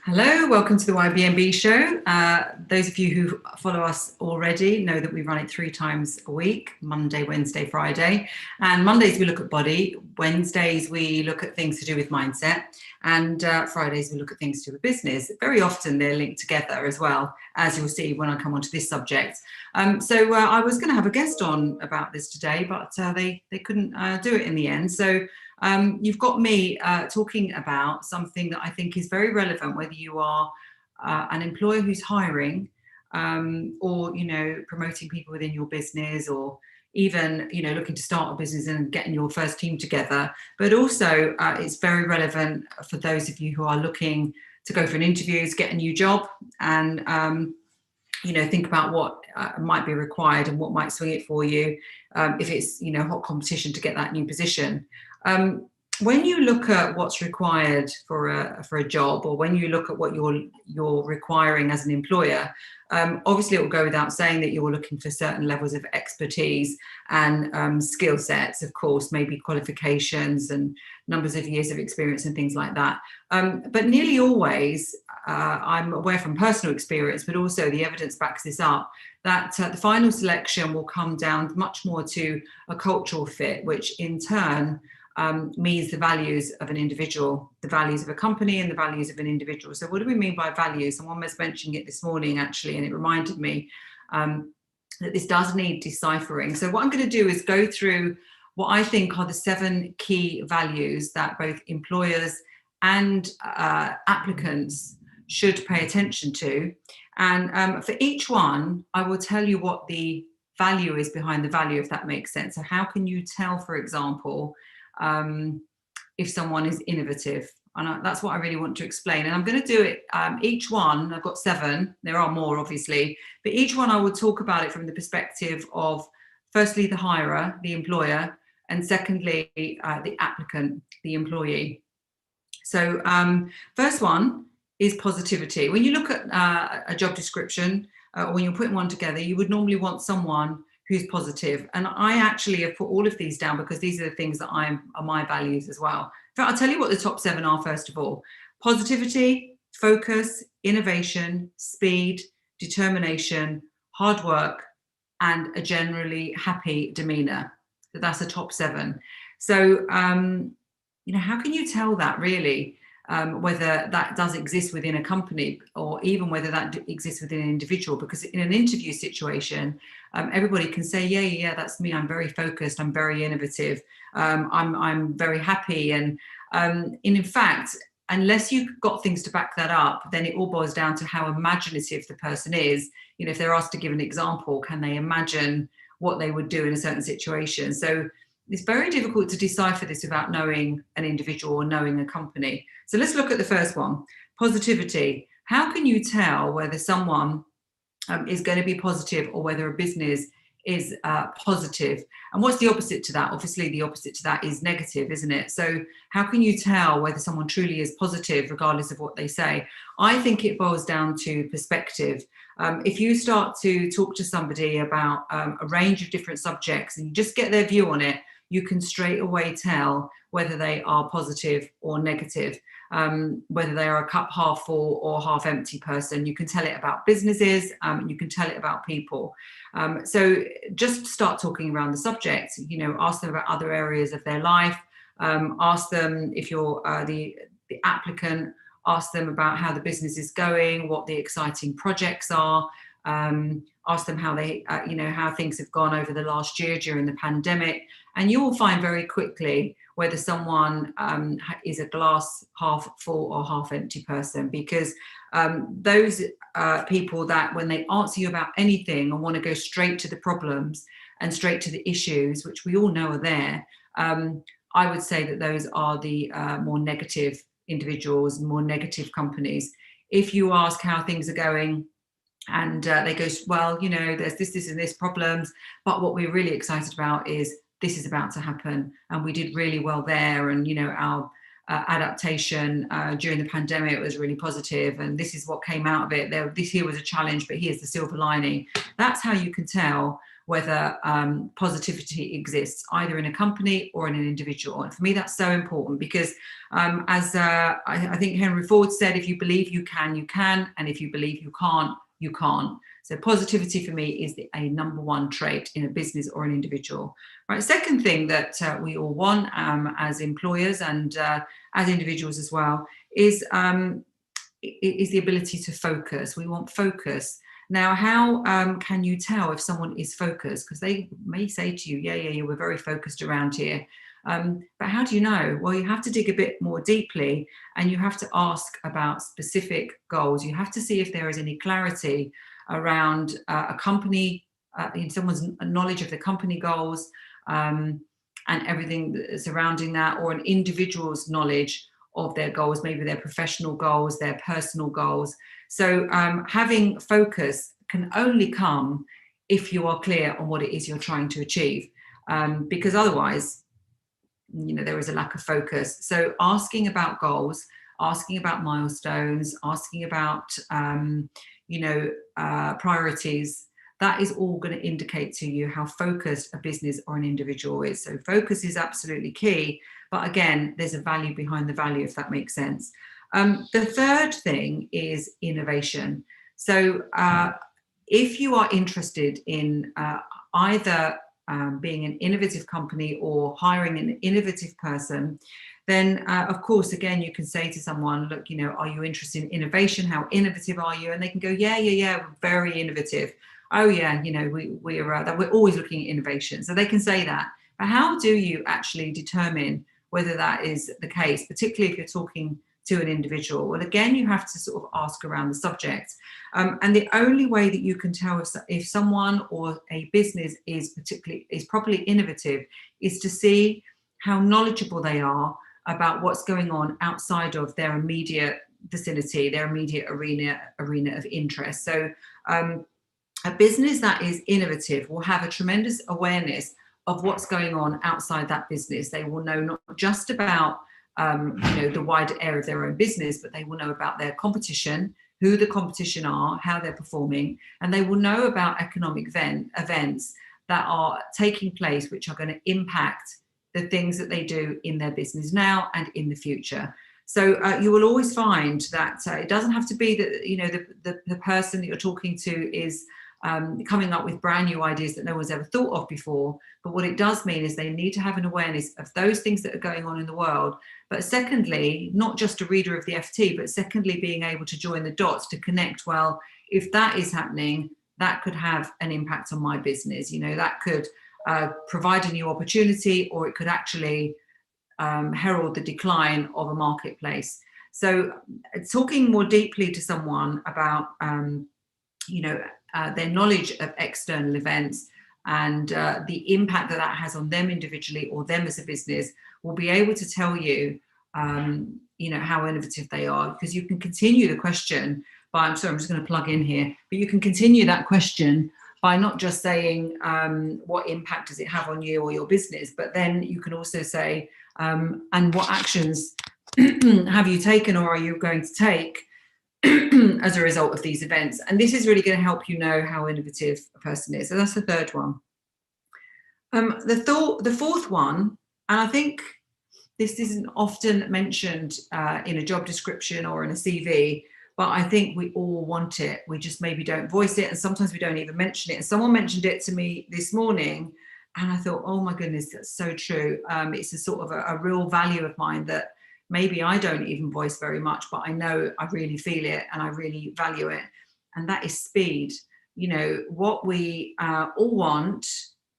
Hello, welcome to the YBNB show. Those of you who follow us already know that we run it 3 times a week, Monday, Wednesday, Friday. And Mondays we look at body, Wednesdays we look at things to do with mindset, and Fridays we look at things to do with business. Very often they're linked together as well, as you'll see when I come onto this subject. So I was going to have a guest on about this today, but they couldn't do it in the end. So you've got me talking about something that I think is very relevant, whether you are an employer who's hiring or, promoting people within your business, or even, looking to start a business and getting your first team together. But also it's very relevant for those of you who are looking to go for an interview, to get a new job, and think about what might be required and what might swing it for you if it's, hot competition to get that new position. When you look at what's required for a job, or when you look at what you're requiring as an employer, obviously it will go without saying that you're looking for certain levels of expertise and skill sets, of course, maybe qualifications and numbers of years of experience and things like that. But nearly always, I'm aware from personal experience, but also the evidence backs this up, that the final selection will come down much more to a cultural fit, which in turn means the values of an individual, the values of a company and the values of an individual. So what do we mean by values? Someone was mentioning it this morning, actually, and it reminded me that this does need deciphering. So what I'm going to do is go through what I think are the 7 key values that both employers and applicants should pay attention to. And for each one, I will tell you what the value is behind the value, if that makes sense. So how can you tell, for example, if someone is innovative? And that's what I really want to explain. And I'm going to do it, each one, I've got 7, there are more obviously, but each one I will talk about it from the perspective of, firstly, the hirer, the employer, and secondly, the applicant, the employee. So first one is positivity. When you look at a job description, or when you're putting one together, you would normally want someone who's positive. And I actually have put all of these down because these are the things that are my values as well. In fact, I'll tell you what the top 7 are first of all. Positivity, focus, innovation, speed, determination, hard work, and a generally happy demeanor. So that's the top 7. So, how can you tell that really? Whether that does exist within a company, or even whether that exists within an individual, because in an interview situation, everybody can say, yeah, that's me. I'm very focused. I'm very innovative. I'm very happy. And in fact, unless you've got things to back that up, then it all boils down to how imaginative the person is. If they're asked to give an example, can they imagine what they would do in a certain situation? So it's very difficult to decipher this without knowing an individual or knowing a company. So let's look at the first one, positivity. How can you tell whether someone is going to be positive or whether a business is positive? And what's the opposite to that? Obviously, the opposite to that is negative, isn't it? So how can you tell whether someone truly is positive regardless of what they say? I think it boils down to perspective. If you start to talk to somebody about a range of different subjects and you just get their view on it, you can straight away tell whether they are positive or negative, whether they are a cup half full or half empty person. You can tell it about businesses, you can tell it about people. So just start talking around the subject, ask them about other areas of their life, ask them, if you're the applicant, ask them about how the business is going, what the exciting projects are, ask them how they, how things have gone over the last year during the pandemic. And you will find very quickly whether someone is a glass half full or half empty person, because those people that when they answer you about anything and want to go straight to the problems and straight to the issues, which we all know are there, I would say that those are the more negative individuals, more negative companies. If you ask how things are going, and they go, well, there's this and this problems, but what we're really excited about is this is about to happen, and we did really well there, and our adaptation during the pandemic was really positive, and this is what came out of it. This here was a challenge, but here's the silver lining. That's how you can tell whether positivity exists either in a company or in an individual. And for me, that's so important because as I think Henry Ford said, if you believe you can, you can. And if you believe you can't, you can't. So positivity for me is a number one trait in a business or an individual. Right. Second thing that we all want as employers and as individuals as well is the ability to focus. We want focus. Now, how can you tell if someone is focused? Because they may say to you, yeah, we're very focused around here. But how do you know? Well, you have to dig a bit more deeply and you have to ask about specific goals. You have to see if there is any clarity around a company, in someone's knowledge of the company goals and everything surrounding that, or an individual's knowledge of their goals, maybe their professional goals, their personal goals. So having focus can only come if you are clear on what it is you're trying to achieve, because otherwise, there is a lack of focus. So asking about goals, asking about milestones, asking about, priorities, that is all going to indicate to you how focused a business or an individual is. So focus is absolutely key. But again, there's a value behind the value, if that makes sense. The third thing is innovation. So if you are interested in either being an innovative company or hiring an innovative person, then of course, again, you can say to someone, look, are you interested in innovation? How innovative are you? And they can go, yeah, we're very innovative. Oh yeah, we're always looking at innovation. So they can say that. But how do you actually determine whether that is the case, particularly if you're talking to an individual? Well, again, you have to sort of ask around the subject. And the only way that you can tell if someone or a business is properly innovative is to see how knowledgeable they are about what's going on outside of their immediate vicinity, their immediate arena of interest. So a business that is innovative will have a tremendous awareness of what's going on outside that business. They will know not just about the wider area of their own business, but they will know about their competition, who the competition are, how they're performing, and they will know about economic events that are taking place, which are going to impact the things that they do in their business now and in the future. So you will always find that it doesn't have to be that the person that you're talking to is coming up with brand new ideas that no one's ever thought of before. But what it does mean is they need to have an awareness of those things that are going on in the world. But secondly, not just a reader of the FT, but secondly, being able to join the dots to connect, well, if that is happening, that could have an impact on my business. That could provide a new opportunity, or it could actually herald the decline of a marketplace. So talking more deeply to someone about, their knowledge of external events and the impact that has on them individually or them as a business will be able to tell you, how innovative they are, because you can continue the question by, I'm just going to plug in here, but you can continue that question by not just saying what impact does it have on you or your business, but then you can also say, and what actions have you taken or are you going to take as a result of these events? And this is really going to help you know how innovative a person is. So that's the third one. The fourth one, and I think this isn't often mentioned in a job description or in a CV, but I think we all want it. We just maybe don't voice it, and sometimes we don't even mention it. And someone mentioned it to me this morning, and I thought, oh my goodness, that's so true. It's a sort of a real value of mine that maybe I don't even voice very much, but I know I really feel it and I really value it. And that is speed. What we all want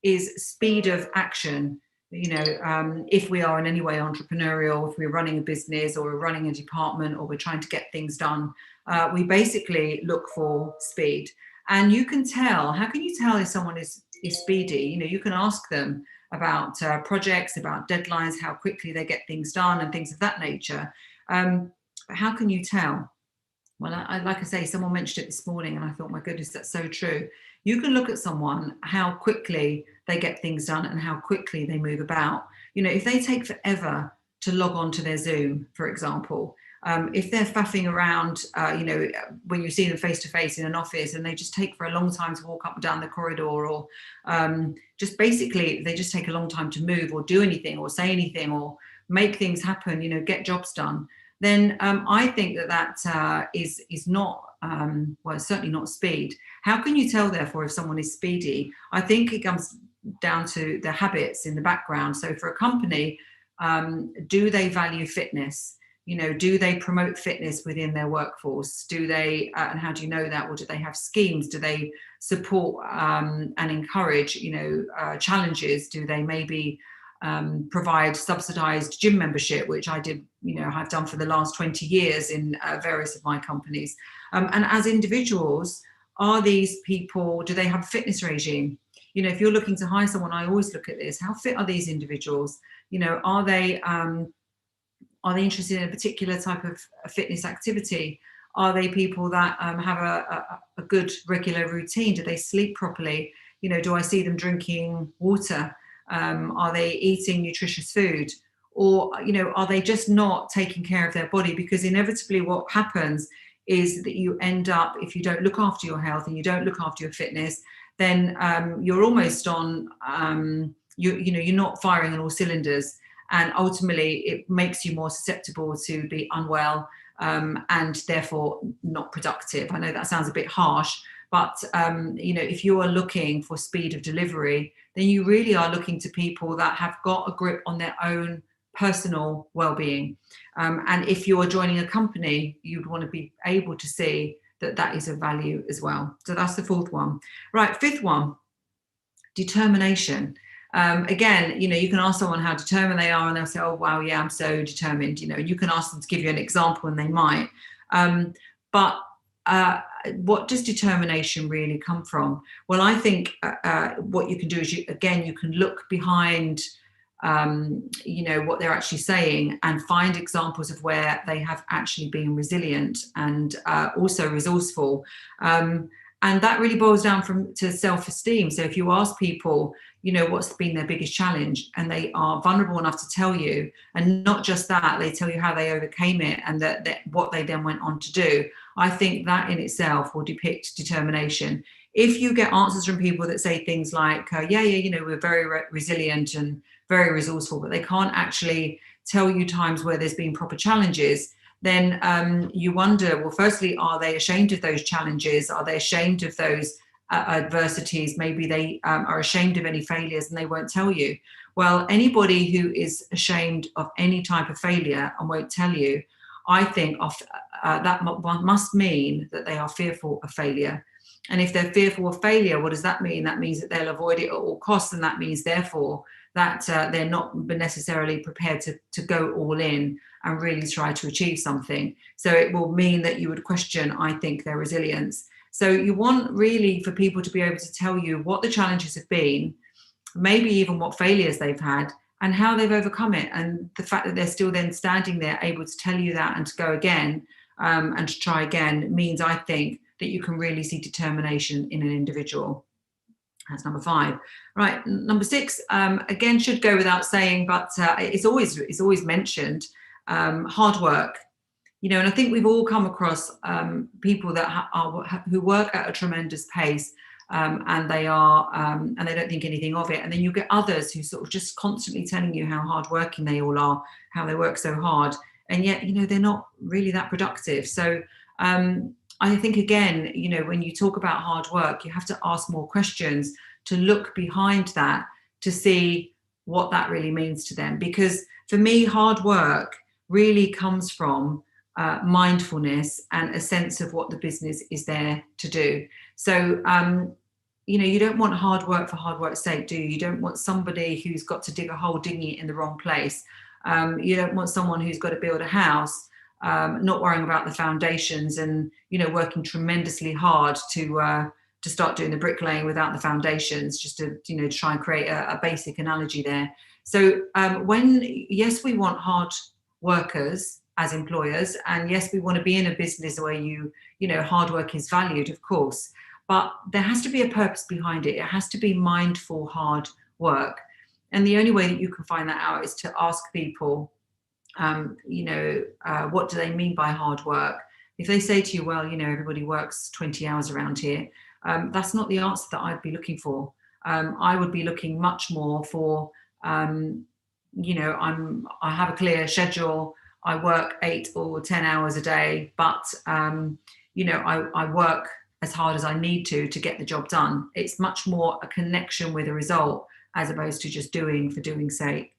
is speed of action. If we are in any way entrepreneurial, if we're running a business or we're running a department or we're trying to get things done, we basically look for speed. And you can tell, how can you tell if someone is speedy? You can ask them about projects, about deadlines, how quickly they get things done and things of that nature. But how can you tell? Well, like I say, someone mentioned it this morning and I thought, my goodness, that's so true. You can look at someone, how quickly they get things done and how quickly they move about. If they take forever to log on to their Zoom, for example, If they're faffing around, when you see them face to face in an office and they just take for a long time to walk up and down the corridor, or just basically they just take a long time to move or do anything or say anything or make things happen, get jobs done, then I think that is not, well, it's certainly not speed. How can you tell, therefore, if someone is speedy? I think it comes down to the habits in the background. So for a company, do they value fitness? Do they promote fitness within their workforce? Do they, and how do you know that? Or do they have schemes? Do they support and encourage, challenges? Do they maybe provide subsidized gym membership, which I did, have done for the last 20 years in various of my companies? And as individuals, are these people, do they have a fitness regime? If you're looking to hire someone, I always look at this. How fit are these individuals? Are they interested in a particular type of fitness activity? Are they people that have a good regular routine? Do they sleep properly? Do I see them drinking water? Are they eating nutritious food? Or, are they just not taking care of their body? Because inevitably what happens is that you end up, if you don't look after your health and you don't look after your fitness, then you're almost on, you're not firing on all cylinders. And ultimately, it makes you more susceptible to be unwell and therefore not productive. I know that sounds a bit harsh, but if you are looking for speed of delivery, then you really are looking to people that have got a grip on their own personal well-being. And if you are joining a company, you'd want to be able to see that that is of value as well. So that's the fourth one. Right, fifth one, determination. Again, you can ask someone how determined they are and they'll say, oh, wow, yeah, I'm so determined. You can ask them to give you an example and they might. But what does determination really come from? Well, I think what you can do is, you can look behind, what they're actually saying and find examples of where they have actually been resilient and also resourceful. And that really boils down to self-esteem. So if you ask people, what's been their biggest challenge, and they are vulnerable enough to tell you, and not just that, they tell you how they overcame it and that what they then went on to do, I think that in itself will depict determination. If you get answers from people that say things like, we're very resilient and very resourceful, but they can't actually tell you times where there's been proper challenges, then you wonder, well, firstly, are they ashamed of those challenges? Are they ashamed of those adversities? Maybe they are ashamed of any failures and they won't tell you. Well, anybody who is ashamed of any type of failure and won't tell you, I think that must mean that they are fearful of failure. And if they're fearful of failure, what does that mean? That means that they'll avoid it at all costs, and that means, therefore, that they're not necessarily prepared to go all in and really try to achieve something. So it will mean that you would question, I think, their resilience. So you want really for people to be able to tell you what the challenges have been, maybe even what failures they've had and how they've overcome it. And the fact that they're still then standing there able to tell you that and to go again and to try again means, I think, that you can really see determination in an individual. That's number 5. Right, number 6, again, should go without saying, but it's always mentioned, hard work. And I think we've all come across people that who work at a tremendous pace, and they don't think anything of it. And then you get others who sort of just constantly telling you how hardworking they all are, how they work so hard, and yet they're not really that productive. So I think, again, when you talk about hard work, you have to ask more questions to look behind that to see what that really means to them. Because for me, hard work really comes from mindfulness and a sense of what the business is there to do. So, you don't want hard work for hard work's sake, do you? You don't want somebody who's got to dig a hole digging it in the wrong place. You don't want someone who's got to build a house, not worrying about the foundations and, working tremendously hard to start doing the bricklaying without the foundations, just to try and create a basic analogy there. So yes, we want hard workers as employers, and yes, we want to be in a business where hard work is valued, of course, but there has to be a purpose behind it. It has to be mindful hard work. And the only way that you can find that out is to ask people, What do they mean by hard work? If they say to you, well, everybody works 20 hours around here, that's not the answer that I'd be looking for. I would be looking much more for, I have a clear schedule. I work 8 or 10 hours a day, but I work as hard as I need to get the job done. It's much more a connection with a result as opposed to just doing for doing's sake.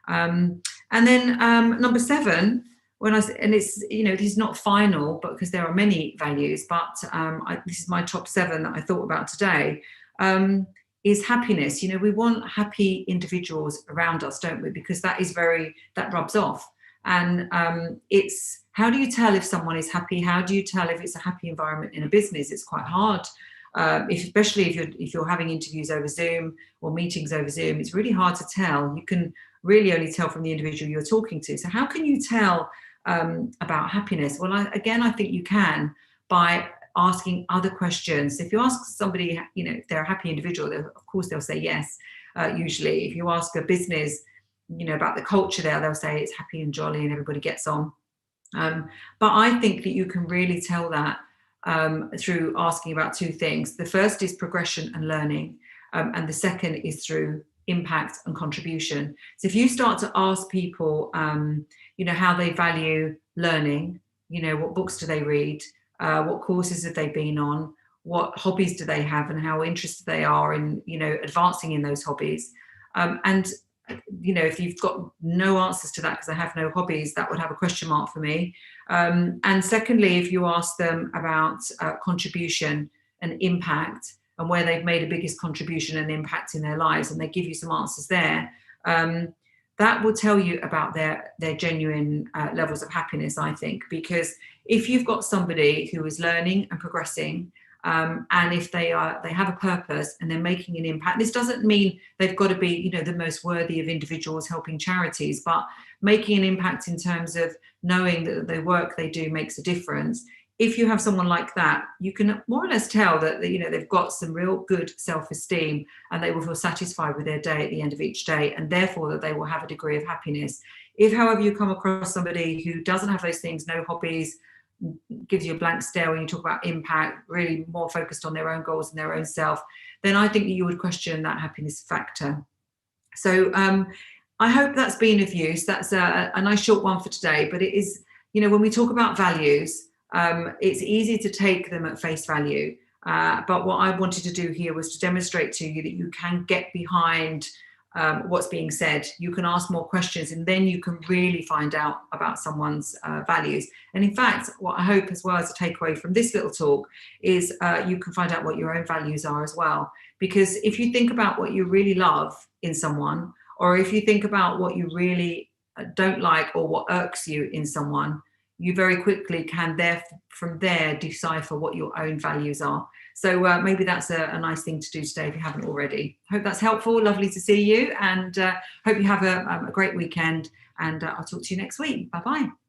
And then number 7, this is not final, but because there are many values, but this is my top 7 that I thought about today, is happiness. We want happy individuals around us, don't we? Because that rubs off. And it's, how do you tell if someone is happy? How do you tell if it's a happy environment in a business? It's quite hard. Especially if you're having interviews over Zoom or meetings over Zoom, it's really hard to tell. You can really only tell from the individual you're talking to. So how can you tell about happiness? Well, I think you can by asking other questions. If you ask somebody, if they're a happy individual, of course they'll say yes, usually. If you ask a business, about the culture there, they'll say it's happy and jolly and everybody gets on. But I think that you can really tell that through asking about 2 things. The first is progression and learning, and the second is through impact and contribution. So if you start to ask people, how they value learning, what books do they read, what courses have they been on, what hobbies do they have, and how interested they are in, advancing in those hobbies. And if you've got no answers to that, because I have no hobbies, that would have a question mark for me. And secondly, if you ask them about contribution and impact and where they've made the biggest contribution and impact in their lives, and they give you some answers there, that will tell you about their genuine levels of happiness, I think. Because if you've got somebody who is learning and progressing, and if they have a purpose and they're making an impact, this doesn't mean they've got to be, the most worthy of individuals helping charities, but making an impact in terms of knowing that the work they do makes a difference. If you have someone like that, you can more or less tell that, they've got some real good self-esteem and they will feel satisfied with their day at the end of each day, and therefore that they will have a degree of happiness. If, however, you come across somebody who doesn't have those things, no hobbies, gives you a blank stare when you talk about impact, really more focused on their own goals and their own self, then I think that you would question that happiness factor. So I hope that's been of use. That's a nice short one for today, but it is, when we talk about values, it's easy to take them at face value. But what I wanted to do here was to demonstrate to you that you can get behind what's being said. You can ask more questions, and then you can really find out about someone's values. And in fact, what I hope as well as a takeaway from this little talk is you can find out what your own values are as well. Because if you think about what you really love in someone, or if you think about what you really don't like or what irks you in someone, you very quickly can from there decipher what your own values are. So maybe that's a nice thing to do today if you haven't already. Hope that's helpful. Lovely to see you, and hope you have a great weekend, and I'll talk to you next week. Bye-bye.